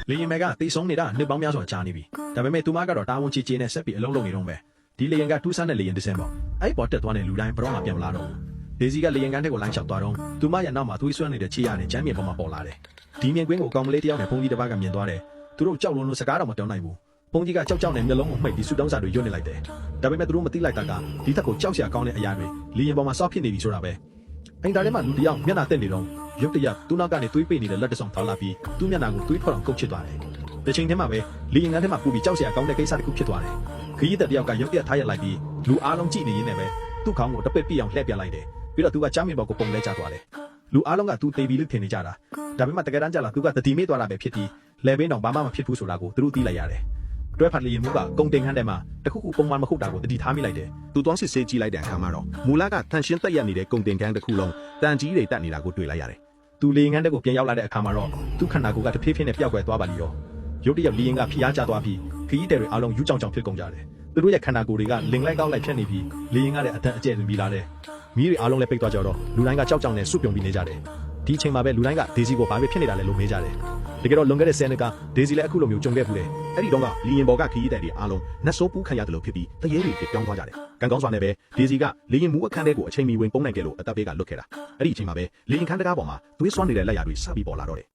လေရင်မဲကတေဆုံးနေတာနှစ်ပေါင်းများစွာကြာနေပြီဒါပေမဲ့သူမကတော့တာဝန်ချေချေနဲ့ဆက်ပြီးအလုံးလုံးနေတော့ပဲဒီလေရင်ကတူးဆန်းတဲ့လေရင်တစ်စင်းပေါ့အဲ့ပေါ်တက်သွားတဲ့လူတိုင်းဘရောမှပြန်မလာတော့ဘူးဒေစီကလေရင်ကန်တဲ့ကိုလိုင်းလျှောက်သွားတော့သူမရဲ့နောက်မှာသွေးဆွဲနေတဲ့ခြေရနဲ့ချမ်းမြေပေါ်မှာပေါ်လာတယ်ဒီမြင်ကွင်းကိုကောင်မလေးတယောက်နဲ့ဘုန်းကြီးတစ်ပါးကမြင်သွားတယ်သူတို့ကြောက်လုံးလို့စကားတော့မပြောနိုင်ဘူးဘုန်းကြီးကကြောက်နဲ့မျက်လုံးကိုမှိတ်ပြီးဆူတောင်းစာတွေညွှန်နေလိုက်တယ်ဒါပေမဲ့သူတို့မသိလိုက်တာကဒီတက်ကိုကြောက်စရာကောင်းတဲ့အရာတွေလေရင်ပေါ်မှာစောက်ဖြစ်နေပြီဆိုတာပဲအိမ်သားထဲမှာလူတယောက်မျက်နှာတက်နေတော့ရုတ်တရက်သူ့နောက်ကနေသွေးပိတ်နေတဲ့လက်တဆောင်ထောက်လာပြီးသူ့မျက်နှာကိုသွေးထွက်အောင်ကုတ်ချစ်သွားတယ်တစ်ချိန်တည်းမှာပဲလေရင်ကန်ထဲမှာပူပြီးကြောက်စရာကောင်းတဲ့ကိစ္စတစ်ခုဖြစ်သွားတယ်ခရီးသက်တယောက်ကရုတ်တရက်ထားရလိုက်ပြီးလူအားလုံးကြည့်နေရင်းနဲ့ပဲသူ့ခေါင်းကိုတပည့်ပြအောင်လှည့်ပြလိုက်တယ်ပြီးတော့သူကချမ်းမြေပေါ်ကိုပုံလဲကျသွားတယ်လူအားလုံးကသူတေးပြီးလို့ထင်နေကြတာဒါပေမဲ့တကယ်တမ်းကျတော့သူကတတိမေ့သွားတာပဲဖြစ်ပြီးလဲဘင်းတော့ဘာမှမဖြစ်ဘူးဆိုတာကိုသူတို့သိလိုက်ရတယ်တွဲဖတ်လေရင်မှုကကုံတင်ခန်းထဲမှာတခုခုပုံမှန်မဟုတ်တာကိုတတိထားမိလိုက်တယ်သူသွားစစ်ဆေးကြည့်လိုက်တဲ့အခါမှာတော့မူလကတန်ရှင်းတက်ရနေတဲ့ကုံတင်ကန်းတစ်ခုလုံးတန်ကြီးတွေတက်နေတာကိုတွေ့လိုက်ရတယ်သူလေရင်ခန်းတဲ့ကိုပြန်ရောက်လာတဲ့အခါမှာတော့သူ့ခန္ဓာကိုယ်ကတဖြည်းဖြည်းနဲ့ပျောက်ကွယ်သွားပါလိမ့်ရောရုတ်တရက်လေရင်ကဖိအားကျသွားပြီးခရီးသည်တွေအားလုံးယူကြောင်ကြောင်ဖြစ်ကုန်ကြတယ်သူတို့ရဲ့ခန္ဓာကိုယ်တွေကလင်လိုက်ကောက်လိုက်ဖြစ်နေပြီးလေရင်ကလည်းအတန်အကျယ်မြည်လာတယ်မီးတွေအားလုံးလည်းပိတ်သွားကြတော့လူတိုင်းကကြောက်ကြောင်နဲ့စွပြုံပြီးနေကြတယ်ဒီအချိန်မှာပဲလူတိုင်းကဒေစီကိုဘာပဲဖြစ်နေတာလဲလို့မေးကြတယ်တကယ်တော့လွန်ခဲ့တဲ့10နှစ်ကဒေစီလည်းအခုလိုမျိုးကြုံခဲ့ဘူးလေအဲ့ဒီတော့ကလီရင်ဘော်ကခရီးသည်တွေအားလုံးနတ်ဆိုးပူးခံရတယ်လို့ဖြစ်ပြီးတရေတွေပြောင်းသွားကြတယ်ကံကောင်းစွာနဲ့ပဲဒေစီကလီရင်မူအခန်းထဲကိုအချိန်မီဝင်ပုံနိုင်ခဲ့လို့အသက်ဘေးကလွတ်ခဲ့တာအဲ့ဒီအချိန်မှာပဲလီရင်ခန်းတကားပေါ်မှာသွေးစွမ်းနေတဲ့လက်ရာတွေစပြီးပေါ်လာတော့တယ်